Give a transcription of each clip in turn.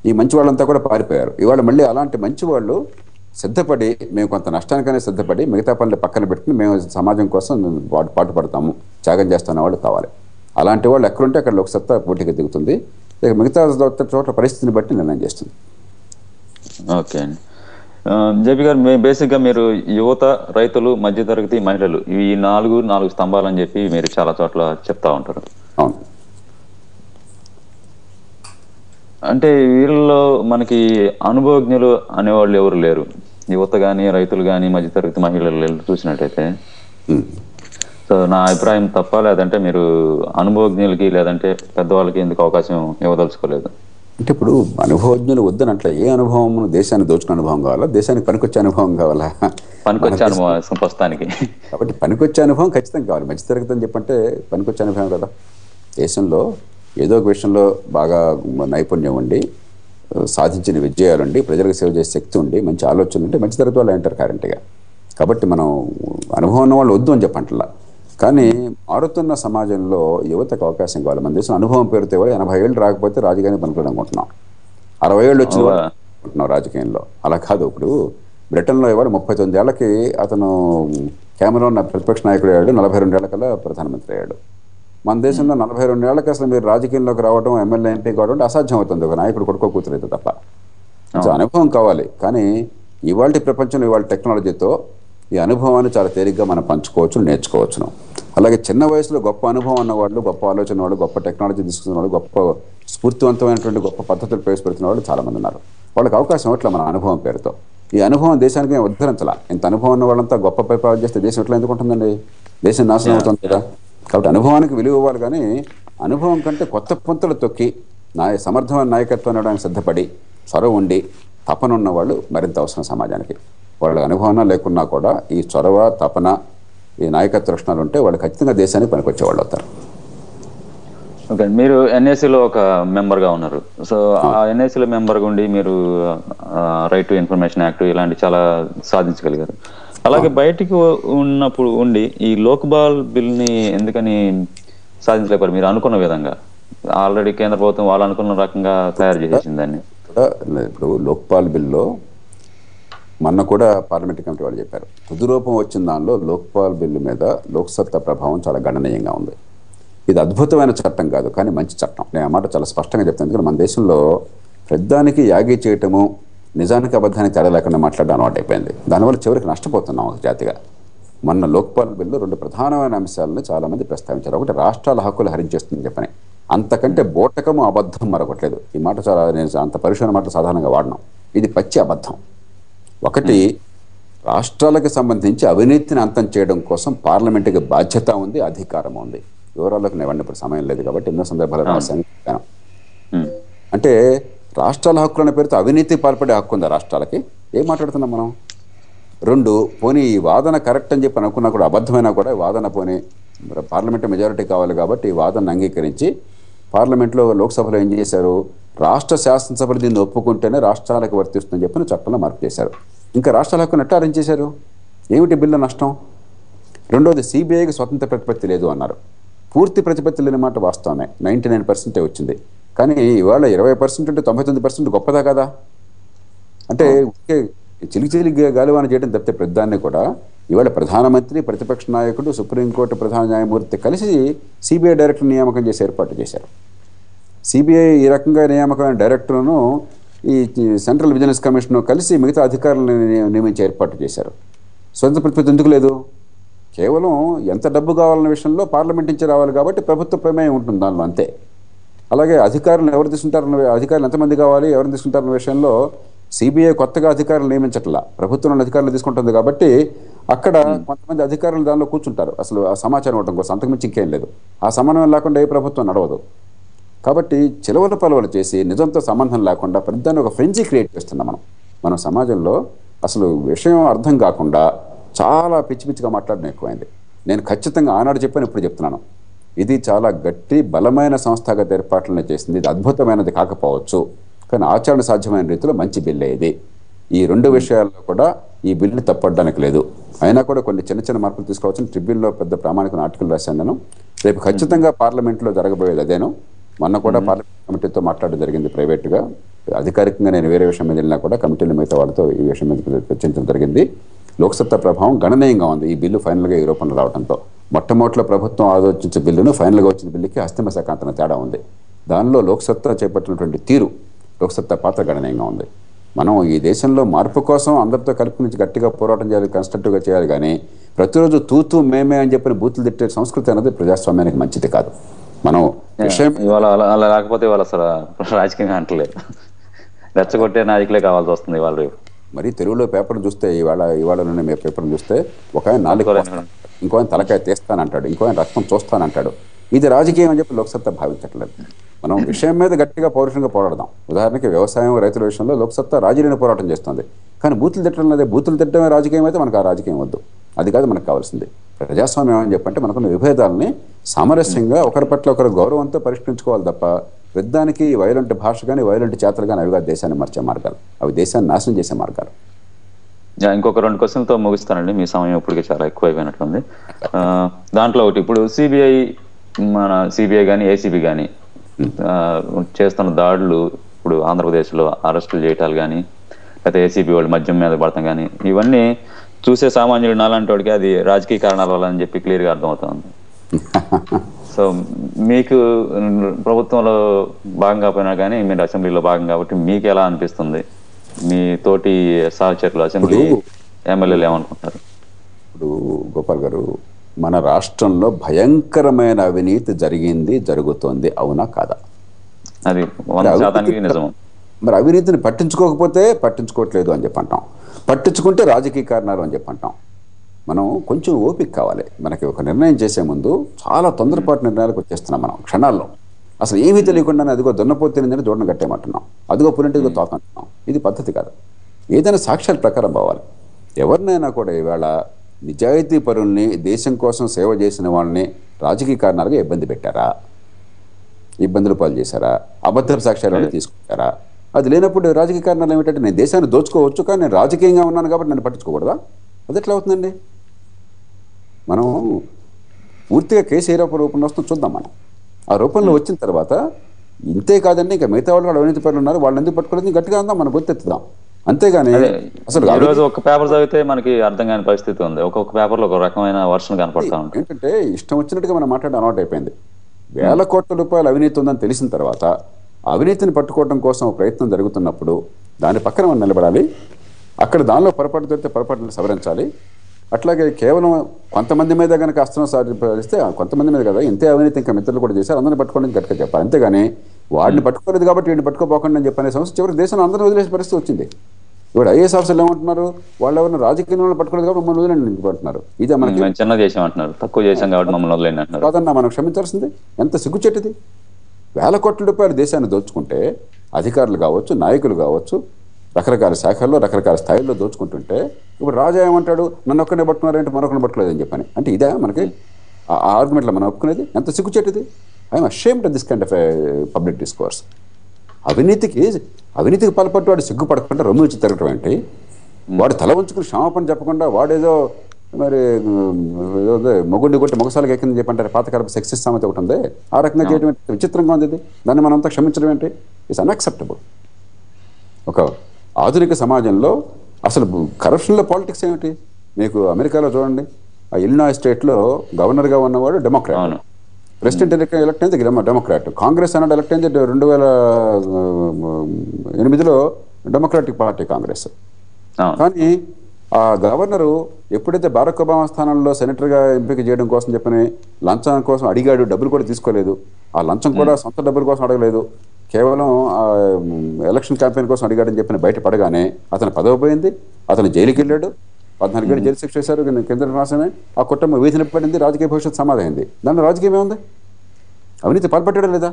ఈ మంచి వాళ్ళంతా కూడా పారిపోయారు. ఇవాళ మళ్ళీ అలాంటి మంచి వాళ్ళు సిద్ధపడి మేము కొంత నష్టానికనే సిద్ధపడి మిగతా పనులు పక్కన పెట్టుకుని మేము సమాజం కోసం పాటు పడతాము, త్యాగం చేస్తున్న వాళ్ళు కావాలి. అలాంటి వాళ్ళు ఎక్కడుంటే అక్కడ లోక్సత్తా పోటీకి దిగుతుంది. ఇక మిగతా చోట్ల పరిస్థితిని బట్టి నిర్ణయం చేస్తుంది. ఓకే అండి. జేపీ గారు, బేసిక్గా మీరు యువత, రైతులు, మధ్యతరగతి, మహిళలు ఈ నాలుగు స్తంభాలని చెప్పి మీరు చాలా చోట్ల చెప్తా ఉంటారు. అవును. అంటే వీళ్ళలో మనకి అనుభవజ్ఞులు అనేవాళ్ళు ఎవరు లేరు. యువత కానీ, రైతులు కానీ, మధ్యతరగతి మహిళలు చూసినట్టయితే. సో నా అభిప్రాయం తప్ప, లేదంటే మీరు అనుభవజ్ఞులకి లేదంటే పెద్దవాళ్ళకి ఎందుకు అవకాశం ఇవ్వదలుచుకోలేదు? అంటే ఇప్పుడు అనుభవజ్ఞులు వద్దనట్ల ఏ అనుభవం దేశాన్ని దోచుకునే అనుభవం కావాలా, దేశానికి పనికొచ్చే అనుభవం కావాలా? పనికొచ్చే అనుభవం ప్రస్తుతానికి. కాబట్టి పనికొచ్చే అనుభవం ఖచ్చితంగా కావాలి. మధ్యతరగతి అని చెప్పంటే పనికొచ్చే అనుభవం కదా. దేశంలో ఏదో ఒక విషయంలో బాగా నైపుణ్యం ఉండి, సాధించిన విజయాలుండి, ప్రజలకు సేవ చేసే శక్తి ఉండి, మంచి ఆలోచనలు ఉంటే మధ్యతరగతి వాళ్ళు అంటారు కరెంట్గా. కాబట్టి మనం అనుభవం ఉన్న వాళ్ళు వద్దు అని చెప్పంటలా. కానీ మారుతున్న సమాజంలో యువతకు అవకాశం కావాలి. మన దేశం అనుభవం పేరుతో 80 ఏళ్ళు రాకపోతే రాజకీయాన్ని పనుకోవడం అనుకుంటున్నాం, 60 ఏళ్ళు వచ్చిన అనుకుంటున్నాం రాజకీయంలో. అలా కాదు. ఇప్పుడు బ్రిటన్లో ఇవాళ 39 ఏళ్ళకి అతను కెమెరాన్ ప్రతిపక్ష నాయకుడు అయ్యాడు, 42 ఏళ్ళకల్లా ప్రధానమంత్రి అయ్యాడు. మన దేశంలో 42 ఏళ్ళకి అసలు మీరు రాజకీయంలోకి రావడం, ఎమ్మెల్యే ఎంపీ కావడం అంటే అసాధ్యం అవుతుంది, ఒక నాయకుడు కొడుకో కూతురు అయితే తప్ప. అనుభవం కావాలి. కానీ ఇవాళ ప్రపంచంలో ఇవాళ టెక్నాలజీతో ఈ అనుభవాన్ని చాలా తేలిగ్గా మనం పంచుకోవచ్చు, నేర్చుకోవచ్చును. అలాగే చిన్న వయసులో గొప్ప అనుభవం ఉన్నవాళ్ళు, గొప్ప ఆలోచన వాళ్ళు, గొప్ప టెక్నాలజీ తీసుకున్న వాళ్ళు, గొప్ప స్ఫూర్తివంతమైనటువంటి గొప్ప పద్ధతులు ప్రవేశపెడుతున్న వాళ్ళు చాలామంది ఉన్నారు. వాళ్ళకి అవకాశం ఇట్లా మన అనుభవం పేరుతో. ఈ అనుభవం దేశానికి ఉద్ధరించాల. ఇంత అనుభవం ఉన్న వాళ్ళంతా గొప్ప పరిపాలన చేస్తే దేశం ఎట్లా ఎందుకుంటుందండి? దేశం నాశనం అవుతుంది కదా. కాబట్టి అనుభవానికి విలువ ఇవ్వాలి. కానీ అనుభవం కంటే కొత్త పొంతలు తొక్కి సమర్థమైన నాయకత్వం ఇవ్వడానికి సిద్ధపడి చొరవ ఉండి తపన ఉన్న వాళ్ళు మరింత అవసరం సమాజానికి. వాళ్ళ అనుభవం లేకున్నా కూడా ఈ చొరవ, తపన, ఈ నాయకత్వ లక్షణాలు ఉంటే వాళ్ళు ఖచ్చితంగా దేశానికి పనికొచ్చే వాళ్ళు అవుతారు. ఓకే, మీరు ఎన్ఏసీలో ఒక మెంబర్గా ఉన్నారు. సో ఆ ఎన్ఏసీలో మెంబర్గా ఉండి మీరు రైట్ టు ఇన్ఫర్మేషన్ యాక్ట్ ఇలాంటి చాలా సాధించగలిగారు. అలాగే బయటికి ఉన్నప్పుడు ఉండి ఈ లోక్పాల్ బిల్ని ఎందుకని సాధించలేపారు మీరు అనుకున్న విధంగా? ఆల్రెడీ కేంద్ర ప్రభుత్వం వాళ్ళు అనుకున్న రకంగా తయారు చేసేసింది దాన్ని. ఇప్పుడు లోక్పాల్ బిల్లో మొన్న కూడా పార్లమెంటరీ కమిటీ వాళ్ళు చెప్పారు, తుది రూపం వచ్చిన దానిలో లోక్పాల్ బిల్లు మీద లోక్సత్తా ప్రభావం చాలా గణనీయంగా ఉంది. ఇది అద్భుతమైన చట్టం కాదు, కానీ మంచి చట్టం. నేను ఆ మాట చాలా స్పష్టంగా చెప్తాను. ఎందుకంటే మన దేశంలో పెద్దానికి యాగి చేయటము, నిజానికి అబద్ధానికి తేడా లేకుండా మాట్లాడడం అలవాటు అయిపోయింది. దానివల్ల చివరికి నష్టపోతున్నాం ఒక జాతిగా. మొన్న లోక్పాల్ బిల్లు 2 ప్రధానమైన అంశాలను చాలామంది ప్రస్తావించారు. ఒకటి, రాష్ట్రాల హక్కులు హరించేస్తుందని చెప్పని. అంతకంటే బోటకము అబద్ధం మరొకట్లేదు. ఈ మాట చాలా నేను అంత పరిశోధన మాటలు సాధారణంగా వాడినాం. ఇది పచ్చి అబద్ధం. ఒకటి, రాష్ట్రాలకు సంబంధించి అవినీతిని అంతం చేయడం కోసం పార్లమెంటుకి బాధ్యత ఉంది, అధికారం ఉంది. వివరాలకు నేవండి, ఇప్పుడు సమయం లేదు కాబట్టి ఎన్నో సందర్భాలు రాశాను. అంటే రాష్ట్రాల హక్కులన్న పేరుతో అవినీతి పాల్పడే హక్కు ఉందా రాష్ట్రాలకి? ఏం మాట్లాడుతున్నాం మనం? 2, పోనీ ఈ వాదన కరెక్ట్ అని చెప్పి అనుకున్నా కూడా, అబద్ధమైనా కూడా వాదన పోనీ పార్లమెంట్ మెజారిటీ కావాలి కాబట్టి ఈ వాదనను అంగీకరించి పార్లమెంట్లో, లోక్సభలో ఏం చేశారు, రాష్ట్ర శాసనసభలు దీన్ని ఒప్పుకుంటేనే రాష్ట్రాలకు వర్తిస్తుందని చెప్పిన చట్టంలో మార్పు చేశారు. ఇంకా రాష్ట్రాల హక్కును ఎట్లా అరేంజ్ చేశారు? ఏమిటి బిల్లు నష్టం? రెండోది, సిబిఐకి స్వతంత్ర ప్రతిపత్తి లేదు అన్నారు. పూర్తి ప్రతిపత్తి లేని మాట వాస్తవమే, 99% వచ్చింది. కానీ ఇవాళ 20% అంటే 99% గొప్పదా కదా? అంటే చిలికి గాలివాన చేయడం తప్పితే ప్రధాన్ని కూడా ఇవాళ ప్రధానమంత్రి, ప్రతిపక్ష నాయకుడు, సుప్రీంకోర్టు ప్రధాన న్యాయమూర్తి కలిసి సిబిఐ డైరెక్టర్ నియామకం చేసి ఏర్పాటు చేశారు. సిబిఐ ఈ రకంగా నియామకమైన డైరెక్టర్ను ఈ సెంట్రల్ విజిలెన్స్ కమిషన్ కలిసి మిగతా అధికారులను నియమించి ఏర్పాటు చేశారు. స్వతంత్ర ప్రతిపత్తి ఎందుకు లేదు? కేవలం ఎంత డబ్బు కావాలన్న విషయంలో పార్లమెంట్ నుంచి రావాలి కాబట్టి ప్రభుత్వ ప్రమేయం ఉంటుంది దానిలో, అంతే. అలాగే అధికారులను ఎవరు తీసుకుంటారన్న, అధికారులు ఎంతమంది కావాలి, ఎవరిని తీసుకుంటారన్న విషయంలో సిబిఐ కొత్తగా అధికారులు నియమించట్లా, ప్రభుత్వంలో అధికారులు తీసుకుంటుంది. కాబట్టి అక్కడ కొంతమంది అధికారులు దానిలో కూర్చుంటారు అసలు ఆ సమాచారం ఇవ్వడం కోసం, అంతకుమించి ఇంకేం లేదు. ఆ సమన్వయం లేకుండా ఏ ప్రభుత్వం నడవదు. కాబట్టి చిలవల పలవలు చేసి నిజంతో సంబంధం లేకుండా పెద్దాన్ని ఒక ఫ్రెంజీ క్రియేట్ చేస్తున్నాం మనం సమాజంలో. అసలు విషయం అర్థం కాకుండా చాలా పిచ్చి పిచ్చిగా మాట్లాడడం ఎక్కువైంది. నేను ఖచ్చితంగా ఆనాడు చెప్పాను, ఇప్పుడు చెప్తున్నాను, ఇది చాలా గట్టి బలమైన సంస్థాగత ఏర్పాట్లను చేసింది. ఇది అద్భుతమైనది కాకపోవచ్చు, కానీ ఆచరణ సాధ్యమైన రీతిలో మంచి బిల్లే ఇది. ఈ 2 విషయాల్లో కూడా ఈ బిల్లుని తప్పడానికి లేదు. అయినా కూడా కొన్ని చిన్న చిన్న మార్పులు తీసుకోవచ్చు. ట్రిబ్యూన్లో పెద్ద ప్రామాణికమైన ఆర్టికల్ రాశాను నేను. రేపు ఖచ్చితంగా పార్లమెంట్లో జరగబోయేది అదేను. మొన్న కూడా పార్లమెంట్ కమిటీతో మాట్లాడడం జరిగింది ప్రైవేట్గా. అధికారికంగా నేను వేరే విషయం మీద వెళ్ళినా కూడా కమిటీల మిగతా వాళ్ళతో ఈ విషయం మీద చర్చించడం జరిగింది. లోక్సత్తా ప్రభావం గణనీయంగా ఉంది ఈ బిల్లు ఫైనల్గా ఈ రూపంలో రావడంతో. మొట్టమొదటిలో ప్రభుత్వం ఆలోచించే బిల్లును ఫైనల్గా వచ్చిన బిల్లుకి అస్తిమ శాఖాంతన తేడా ఉంది. దానిలో లోక్సత్తా చేపట్టినటువంటి తీరు, లోక్సత్తా పాత్ర గణనీయంగా ఉంది. మనం ఈ దేశంలో మార్పు కోసం అందరితో కలిపి నుంచి గట్టిగా పోరాటం చేయాలి, కన్స్ట్రక్టివ్గా చేయాలి. కానీ ప్రతిరోజు తూతూ మేమే అని చెప్పిన బూతులు తిట్టే సంస్కృతి అనేది ప్రజాస్వామ్యానికి మంచిది కాదు. మనం విషయం ఇవాళ అలా లేకపోతే ఇవాళ అసలు రాజకీయంగా అంటలేదు, రెచ్చగొట్టే నాయకులే కావాల్సి వస్తుంది ఇవాళ రేపు. మరి తెలుగులో పేపర్ చూస్తే ఇవాళ మేము పేపర్ చూస్తే ఒక ఆయన నాలుగు ఇంకో ఆయన తలకాయ తీస్తానంటాడు, ఇంకో ఆయన రక్తం చూస్తానంటాడు. ఇది రాజకీయం అని చెప్పి లోక్సత్తా భావించట్లేదు. మనం విషయం మీద గట్టిగా పౌరుషంగా పోరాడదాం. ఉదాహరణకి వ్యవసాయం, రైతుల విషయంలో లోక్సత్తా రాజీలేని పోరాటం చేస్తుంది. కానీ బూతులు తిట్టడం లేదా, బూతులు తిట్టడమే రాజకీయం అయితే మనకు ఆ రాజకీయం వద్దు. అది కాదు మనకు కావాల్సింది. ప్రజాస్వామ్యం అని చెప్పంటే మనకున్న విభేదాలని సామరస్యంగా ఒకరి పట్ల ఒకరు గౌరవంతో పరిష్కరించుకోవాలి తప్ప పెద్దానికి వైలెంట్ భాష కానీ వైలెంట్ చేతలు కానీ అవిగా దేశాన్ని మార్చే మార్గాలు, అవి దేశాన్ని నాశనం చేసే మార్గాలు. ఇంకొక 2 క్వశ్చన్లతో ముగిస్తానండి, మీ సమయం ఇప్పటికే చాలా ఎక్కువ అయిపోయినట్లుంది. దాంట్లో ఒకటి, ఇప్పుడు సిబిఐ కానీ ఏసీబీ కానీ చేస్తున్న దాడులు, ఇప్పుడు ఆంధ్రప్రదేశ్లో అరెస్టులు చేయటాలు కానీ, లేకపోతే ఏసీబీ వాళ్ళు మద్యం మీద పడతాం కానీ, ఇవన్నీ చూసే సామాన్యుడు నాలాంటి వాడికి అది రాజకీయ కారణాల వల్ల అని చెప్పి క్లియర్గా అర్థమవుతుంది. సో మీకు ప్రభుత్వంలో భాగం కాకపోయినా కానీ మీరు అసెంబ్లీలో భాగం కాబట్టి మీకు ఎలా అనిపిస్తుంది? మీ తోటి సహచరులు అసెంబ్లీ ఎమ్మెల్యేలు ఏమనుకుంటారు? ఇప్పుడు గోపాల్ గారు, మన రాష్ట్రంలో భయంకరమైన అవినీతి జరుగుతోంది, అవునా కాదా? అది 100% నిజం. మరి అవినీతిని పట్టించుకోవట్లేదు అని చెప్పి అంటాం, పట్టించుకుంటే రాజకీయ కారణాలు అని చెప్పి అంటాం. మనం కొంచెం ఓపిక కావాలి. మనకి ఒక నిర్ణయం చేసే ముందు చాలా తొందరపాటు నిర్ణయాలకు వచ్చేస్తున్నాం మనం క్షణాల్లో. అసలు ఏమీ తెలియకుండానే అదిగో దున్నపోతేనే చూడడం కట్టేమంటున్నాం, అదిగో పులింటిదిగో తోకంటున్నాం. ఇది పద్ధతి కాదు. ఏదైనా సాక్ష్యాల ప్రకారం పోవాలి. ఎవరినైనా కూడా ఈవేళ నిజాయితీ పరుల్ని, దేశం కోసం సేవ చేసిన వాళ్ళని రాజకీయ కారణాలుగా ఇబ్బంది పెట్టారా, ఇబ్బందులు పాలు చేశారా, అబద్ధ సాక్ష్యాలను తీసుకుంటారా? అది లేనప్పుడు రాజకీయ కారణాలు ఏమిటంటే నేను దేశాన్ని దోచుకోవచ్చు కానీ నేను రాజకీయంగా ఉన్నాను కాబట్టి నన్ను పట్టించుకోకూడదా? అది ఎట్లా అవుతుందండి? మనం పూర్తిగా కేసు ఏ రూపంలో వస్తుందో చూద్దాం. మనం ఆ రూపంలో వచ్చిన తర్వాత ఇంతే కాదండి, ఇంకా మిగతా వాళ్ళు కూడా అవినీతి పరులు ఉన్నారు, వాళ్ళని ఎందుకు పట్టుకోలేదు గట్టిగా ఉందాం, మనం గుర్తెత్తుదాం. అంతేగాని అసలు రోజు ఒక పేపర్ చదివితే మనకి అర్థం కాని పరిస్థితి ఉంది. ఒక్కొక్క పేపర్లో ఒక రకమైన వర్షన్ కనపడతా ఉంటుంది. ఏంటంటే ఇష్టం వచ్చినట్టుగా మనం మాట్లాడడం అలవాటు అయిపోయింది. వేల కోట్ల రూపాయల అవినీతి ఉందని తెలిసిన తర్వాత అవినీతిని పట్టుకోవడం కోసం ప్రయత్నం జరుగుతున్నప్పుడు దాని పక్కన మనం నిలబడాలి. అక్కడ దానిలో పొరపాటు జరిగితే పొరపాటును సవరించాలి. అట్లాగే కేవలం కొంతమంది మీద కనుక అస్త్రం సాధిస్తే కొంతమంది మీద కదా, ఇంతే అవినీతి ఇంకా మిత్రులు కూడా చేశారు, అందరిని పట్టుకోవడానికి గట్టిగా చెప్పాలి. అంతేగాని వాడిని పట్టుకోలేదు కాబట్టి వీడిని పట్టుకోపోకండి అని చెప్పనే సమస్య చివరికి దేశంలో అందరినీ వదిలేసే పరిస్థితి వచ్చింది. ఇప్పుడు ఐఏఎస్ ఆఫీసర్లు ఏమంటున్నారు, వాళ్ళు ఎవరైనా రాజకీయంలో పట్టుకోలేదు కాబట్టి మమ్మల్ని వదిలేండి అంటున్నారు. ఇదే మనకి చిన్న దేశం అంటున్నారు, తక్కువ చేశాం కాబట్టి మమ్మల్ని వదిలేండి అంటున్నారు. కాదన్నా మనం క్షమించాల్సిందే. ఎంత సిగ్గుచెట్టుది. వేల కోట్ల రూపాయలు దేశాన్ని దోచుకుంటే అధికారులు కావచ్చు, నాయకులు కావచ్చు, రకరకాల శాఖల్లో రకరకాల స్థాయిల్లో దోచుకుంటుంటే ఇప్పుడు రాజా ఏమంటాడు, నన్ను ఒక్కనే పట్టుకున్నారంటే మరొకరిని పట్టుకోలేదని చెప్పని. అంటే ఇదే మనకి ఆ ఆర్గ్యుమెంట్లో మనం ఒప్పుకునేది? ఎంత సిగ్గుచెట్టుది. I'm ashamed of this kind of public discourse. అవినీతికి పాల్పట్టు వాడు సిగ్గుపడకుండా రొమ్ము ఇచ్చి తిరగటం ఏంటి? వాడు తల ఉంచుకుని క్షమాపణ చెప్పకుండా వాడేదో మరి మొగుడిని కొట్టి మొగసాలకు ఎక్కిందని చెప్పంటారు, పాతకాలపు సెక్సిస్ట్ సామెత ఒకటి ఉంది. ఆ రకంగా చేయడం విచిత్రంగా ఉంది. దాన్ని మనంతా క్షమించడం ఏంటి? It's unacceptable. ఒక ఆధునిక సమాజంలో అసలు కరప్షన్లో పాలిటిక్స్ ఏమిటి? మీకు అమెరికాలో చూడండి, ఆ ఇల్లినాయ్ స్టేట్లో గవర్నర్గా ఉన్నవాడు డెమోక్రాట్, ప్రెసిడెంట్ ఎలక్ట్ అయింది డెమోక్రాట్, కాంగ్రెస్ అన్నాడు ఎలక్ట్ అయింది 2008లో డెమోక్రాటిక్ పార్టీ కాంగ్రెస్. కానీ ఆ గవర్నరు ఎప్పుడైతే బారక్ ఒబామా స్థానంలో సెనేటర్గా ఎంపిక చేయడం కోసం చెప్పని లంచం కోసం అడిగాడు, డబ్బులు కూడా తీసుకోలేదు. ఆ లంచం కూడా సొంత డబ్బుల కోసం అడగలేదు, కేవలం ఎలక్షన్ క్యాంపెయిన్ కోసం అడిగాడని చెప్పిన బయటపడగానే అతను పదవి పోయింది, అతను జైలుకి వెళ్ళాడు, 14 ఏళ్ళు జైలు శిక్ష చేశారు కేంద్ర రాష్ట్రమే. ఆ కుటుంబం వీధిని పడింది, రాజకీయ భవిష్యత్తు సమాధైంది. దానిలో రాజకీయం ఏముంది? అవినీతి పాల్పడ్డా లేదా?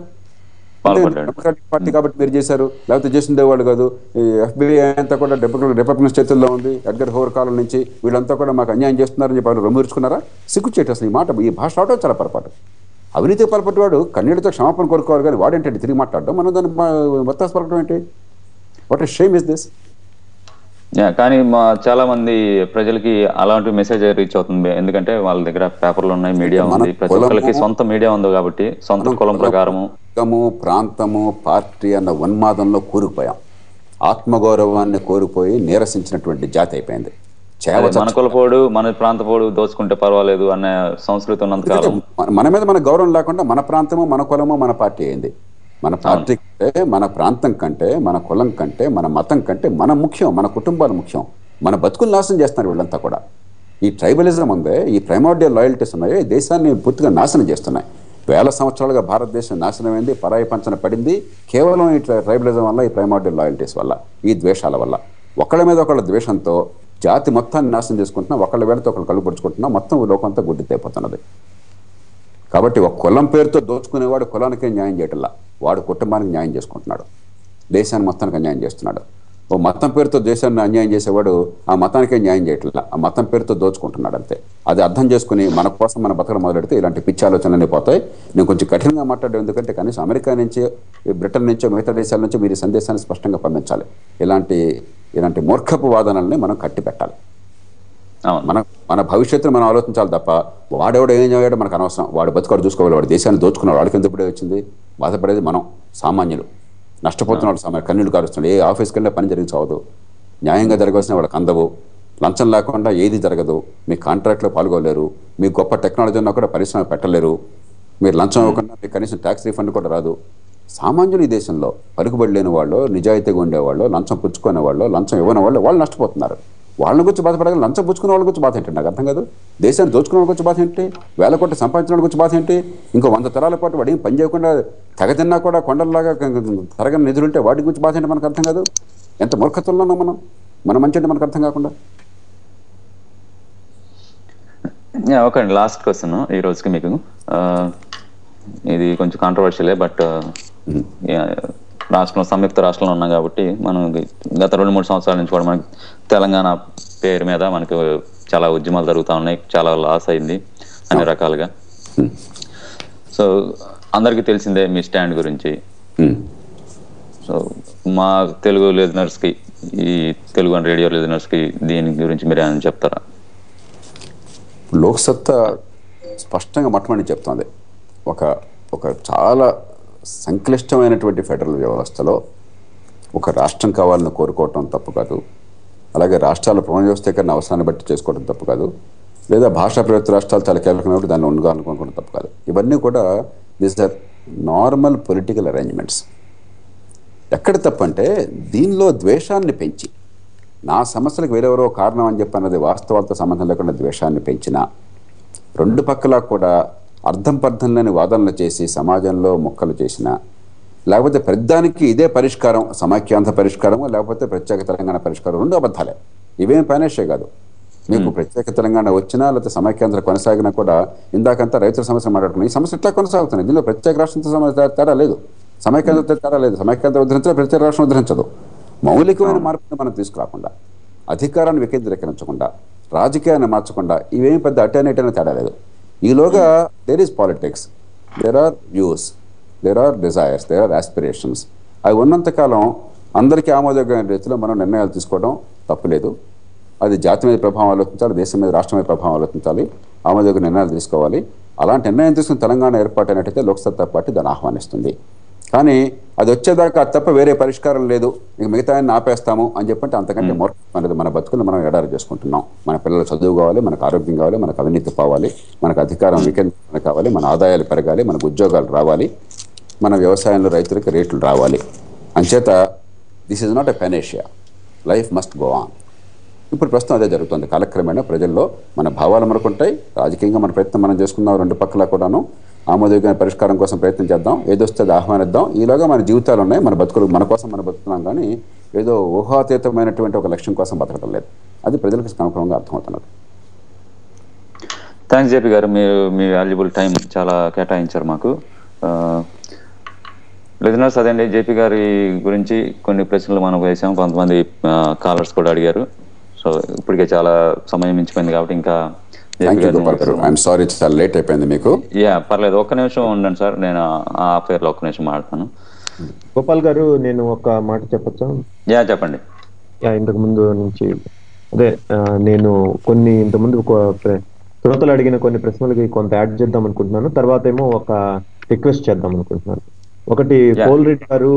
డెమోక్రాటిక్ పార్టీ కాబట్టి మీరు చేశారు, లేకపోతే చేసిందే వాళ్ళు కాదు. ఈ FBI అంతా కూడా రిపబ్లికన్ చేతుల్లో ఉంది, ఎడ్గర్ హోవర్ కాలం నుంచి వీళ్ళంతా కూడా మాకు అన్యాయం చేస్తున్నారని చెప్పి వాళ్ళు రొమ్ముర్చుకున్నారా? సిగ్గుచేటు అసలు ఈ భాష రావడం చాలా పొరపాటు. అవినీతి పాల్పట్టేవాడు కన్నీటితో క్షమాపణ కోరుకోవాలి కానీ వాడేంటంటే తిరిగి మాట్లాడడం, మనం దాన్ని వత్తాసు పలకడం ఏంటి? What a shame is this? కానీ చాలా మంది ప్రజలకి అలాంటి మెసేజ్ రీచ్ అవుతుంది, ఎందుకంటే వాళ్ళ దగ్గర పేపర్లు ఉన్నాయి, మీడియా ఉంది, ప్రతి ఒక్కరికి సొంత మీడియా ఉంది కాబట్టి సొంత కులం ప్రకారము ప్రాంతము పార్టీ అన్న ఉన్మాదంలో కూరుకుపోయాం. ఆత్మగౌరవాన్ని కోల్పోయి నీరసించినటువంటి జాతి అయిపోయింది. మన కులపోడు మన ప్రాంతపోడు దోచుకుంటే పర్వాలేదు అనే సంస్కృతి ఉన్నంతకాలం మన మీద మన గౌరవం లేకుండా మన ప్రాంతము మన కులము మన పార్టీ అయింది. మన పార్టీ కంటే మన ప్రాంతం కంటే మన కులం కంటే మన మతం కంటే మన ముఖ్యం, మన కుటుంబాలు ముఖ్యం. మన బతుకులు నాశనం చేస్తున్నారు వీళ్ళంతా కూడా. ఈ ట్రైబలిజం ఉందే, ఈ ప్రైమోర్డియల్ లాయల్టీస్ ఉన్నాయో ఈ దేశాన్ని పూర్తిగా నాశనం చేస్తున్నాయి. వేల సంవత్సరాలుగా భారతదేశం నాశనమైంది, పరాయి పంచన పడింది కేవలం ఈ ట్రైబలిజం వల్ల, ఈ ప్రైమోర్డియల్ లాయల్టీస్ వల్ల, ఈ ద్వేషాల వల్ల. ఒకళ్ళ మీద ఒకళ్ళ ద్వేషంతో జాతి మొత్తాన్ని నాశనం చేసుకుంటున్నాం, ఒకళ్ళ వేళతో ఒకళ్ళు కళ్ళు పొడుచుకుంటున్నాం, మొత్తం లోకంతా గుడ్డితైపోతున్నది. కాబట్టి ఒక కులం పేరుతో దోచుకునేవాడు కులానికే న్యాయం చేయటంలా, వాడు కుటుంబానికి న్యాయం చేసుకుంటున్నాడు, దేశాన్ని మొత్తానికి అన్యాయం చేస్తున్నాడు. ఓ మతం పేరుతో దేశాన్ని అన్యాయం చేసేవాడు ఆ మతానికే న్యాయం చేయట్లా, ఆ మతం పేరుతో దోచుకుంటున్నాడు అంతే. అది అర్థం చేసుకుని మన కోసం మన బతకడం మొదలెడితే ఇలాంటి పిచ్చి ఆలోచనలన్నీ పోతాయి. నేను కొంచెం కఠినంగా మాట్లాడడం ఎందుకంటే కనీసం అమెరికా నుంచి, బ్రిటన్ నుంచో, మిగతా దేశాల నుంచి మీరు సందేశాన్ని స్పష్టంగా పంపించాలి. ఇలాంటి మూర్ఖపు వాదనల్ని మనం కట్టి పెట్టాలి. మన భవిష్యత్తును మనం ఆలోచించాలి తప్ప వాడెవడో ఏం చేయడం మనకు అనవసరం. వాడు బతుకాడు చూసుకోవాలి, వాడు దేశాన్ని దోచుకున్నాడు, వాడికి ఎందుకు వచ్చింది? బాధపడేది మనం సామాన్యులు, నష్టపోతున్నాడు సామాన్యులు, కన్నీళ్ళు కారుస్తున్నాడు. ఏ ఆఫీస్కి వెళ్ళినా పని జరిగి చావదు, న్యాయంగా జరగాల్సిన వాళ్ళకి అందవు, లంచం లేకుండా ఏది జరగదు, మీ కాంట్రాక్ట్లో పాల్గొలేరు, మీకు గొప్ప టెక్నాలజీ ఉన్నా కూడా పరిశ్రమ పెట్టలేరు, మీరు లంచం ఇవ్వకుండా మీకు కనీసం ట్యాక్స్ రీఫండ్ కూడా రాదు. సామాన్యులు ఈ దేశంలో పలుకుబడి లేని వాళ్ళు, నిజాయితీగా ఉండేవాళ్ళు, లంచం పుచ్చుకునే వాళ్ళు, లంచం ఇవ్వని వాళ్ళు నష్టపోతున్నారు. వాళ్ళని గురించి బాధపడగల, లంచం పుచ్చుకునే వాళ్ళ గురించి బాధ ఏంటి నాకు అర్థం కాదు. దేశాన్ని దోచుకునే వాళ్ళ గురించి బాధ ఏంటి? వేల కోట్లు సంపాదించిన వాళ్ళ గురించి బాధ ఏంటి? ఇంకో 100 తరాల పాటు వాడు ఏం పని చేయకుండా తెగ తిన్నా కూడా కొండల్లాగా తరగని నిధులుంటే వాటి గురించి బాధ ఏంటి మనకు అర్థం కాదు. ఎంత మూర్ఖత్వంలో ఉన్నాం మన మంచి అంటే మనకు అర్థం కాకుండా. ఓకే అండి, లాస్ట్ క్వశ్చన్ ఈ రోజుకి మీకు. ఇది కొంచెం కాంట్రవర్షియలే, బట్ సంయుక్త రాష్ట్రంలో ఉన్నాం కాబట్టి మనం గత 2-3 సంవత్సరాల నుంచి కూడా మనకి తెలంగాణ పేరు మీద మనకు చాలా ఉద్యమాలు జరుగుతూ ఉన్నాయి, చాలా లాస్ అయింది అన్ని రకాలుగా. సో అందరికీ తెలిసిందే మీ స్టాండ్ గురించి. సో మా తెలుగు లిజనర్స్కి, ఈ తెలుగు రేడియో లిజనర్స్కి దీని గురించి మీరు ఏమైనా చెప్తారా? లోక్సత్తా స్పష్టంగా మొట్టమొదటి చెప్తుంది, ఒక చాలా సంక్లిష్టమైనటువంటి ఫెడరల్ వ్యవస్థలో ఒక రాష్ట్రం కావాలని కోరుకోవటం తప్పు కాదు, అలాగే రాష్ట్రాల పునర్వ్యవస్థీకరణ అవసరాన్ని బట్టి చేసుకోవడం తప్పు కాదు, లేదా భాషా ప్రయుక్త రాష్ట్రాలు చాలా కీలకమైనప్పుడు దాన్ని ఉండాలనుకోవడం తప్పు కాదు. ఇవన్నీ కూడా these are normal political arrangements. ఎక్కడ తప్పంటే దీనిలో ద్వేషాన్ని పెంచి, నా సమస్యలకు వేరెవరో కారణం అని చెప్పి అన్నది వాస్తవాలతో సంబంధం లేకుండా ద్వేషాన్ని పెంచినా, రెండు పక్కలా కూడా అర్థం పర్థం లేని వాదనలు చేసి సమాజంలో మొక్కలు చేసిన, లేకపోతే ప్రతిదానికి ఇదే పరిష్కారం, సమాఖ్యాంధ్ర పరిష్కారము లేకపోతే ప్రత్యేక తెలంగాణ పరిష్కారం, రెండు అబద్ధాలే. ఇవేం పైనేషే కాదు. మీకు ప్రత్యేక తెలంగాణ వచ్చినా లేకపోతే సమాఖ్యాంధ్ర కొనసాగినా కూడా ఇందాకంతా రైతుల సమస్య మాట్లాడుకున్నాం, ఈ సమస్య ఇట్లా కొనసాగుతున్నాయి. దీనిలో ప్రత్యేక రాష్ట్రంతో తేడా లేదు, సమైక్యాంధ్ర తేడా లేదు. సమైక్యాంధ్ర ఉద్ధరించదు, ప్రత్యేక రాష్ట్రం ఉద్ధరించదు. మౌలికమైన మార్పుని మనం తీసుకురాకుండా, అధికారాన్ని వికేంద్రీకరించకుండా, రాజకీయాన్ని మార్చకుండా, ఇవేమి పెద్ద అటైన తేడా లేదు. ఈలోగా there is politics, there are views, there are desires, there are aspirations. అవి ఉన్నంతకాలం అందరికీ ఆమోదయోగ్యమైన రీతిలో మనం నిర్ణయాలు తీసుకోవడం తప్పులేదు. అది జాతి మీద ప్రభావం ఆలోచించాలి, దేశం మీద, రాష్ట్రం మీద ప్రభావం ఆలోచించాలి, ఆమోదయోగ్య నిర్ణయాలు తీసుకోవాలి. అలాంటి నిర్ణయం తీసుకుని తెలంగాణ ఏర్పాటు అయినట్టయితే లోక్సత్తా పార్టీ దాన్ని ఆహ్వానిస్తుంది. కానీ అది వచ్చేదాకా తప్ప వేరే పరిష్కారం లేదు, ఇక మిగతా ఆపేస్తాము అని చెప్పంటే అంతకంటే మూర్ఖం అనేది. మన బతుకులు మనం ఎడారి చేసుకుంటున్నాం. మన పిల్లలు చదువు కావాలి, మనకు ఆరోగ్యం కావాలి, మనకు అవినీతి పోవాలి, మనకు అధికారం వికేంద్రీకరణ కావాలి, మన ఆదాయాలు పెరగాలి, మనకు ఉద్యోగాలు రావాలి, మన వ్యవసాయంలో రైతులకు రేట్లు రావాలి. అంచేత this is not a panacea, life must go on. ఇప్పుడు ప్రస్తుతం అదే జరుగుతుంది. కాలక్రమేణా ప్రజల్లో మన భావాలు మనకుంటాయి, రాజకీయంగా మన ప్రయత్నం మనం చేసుకుందాం, రెండు పక్కల కూడాను ఆమోదయోగ్యమైన పరిష్కారం కోసం ప్రయత్నం చేద్దాం, ఏదొస్తే అది ఆహ్వానిద్దాం. ఈలోగా మన జీవితాలు ఉన్నాయి, మన బతుకులు మన కోసం మనం బతుకుతున్నాం, కానీ ఏదో ఊహాతీతమైనటువంటి ఒక లక్ష్యం కోసం బతకడం లేదు. అది ప్రజలకు క్రమక్రమంగా అర్థమవుతున్నది. థ్యాంక్స్ జేపీ గారు, మీరు మీ వాల్యుబుల్ టైం చాలా కేటాయించారు మాకు. లిజనర్స్, అదండి జేపీ గారి గురించి కొన్ని ప్రశ్నలు మనం వేసాం, కొంతమంది కాలర్స్ కూడా అడిగారు. సో ఇప్పటికే చాలా సమయం మించిపోయింది కాబట్టి ఇంకా చాలా లేట్ అయిపోయింది మీకు. పర్లేదు, ఒక్క నిమిషం ఉండండి సార్, నేను ఆ అఫేర్లో ఒక్క నిమిషం మాట్లాడతాను. గోపాల్ గారు, నేను ఒక మాట చెప్పచ్చా? చెప్పండి. ఇంతకు ముందు నుంచి అదే నేను కొన్ని ఇంతకుముందు శ్రోతలు అడిగిన కొన్ని ప్రశ్నలకి కొంత యాడ్ చేద్దాం అనుకుంటున్నాను. తర్వాత ఏమో ఒక రిక్వెస్ట్ చేద్దాం అనుకుంటున్నాను. ఒకటి Yeah. కోల్ రెడ్డి గారు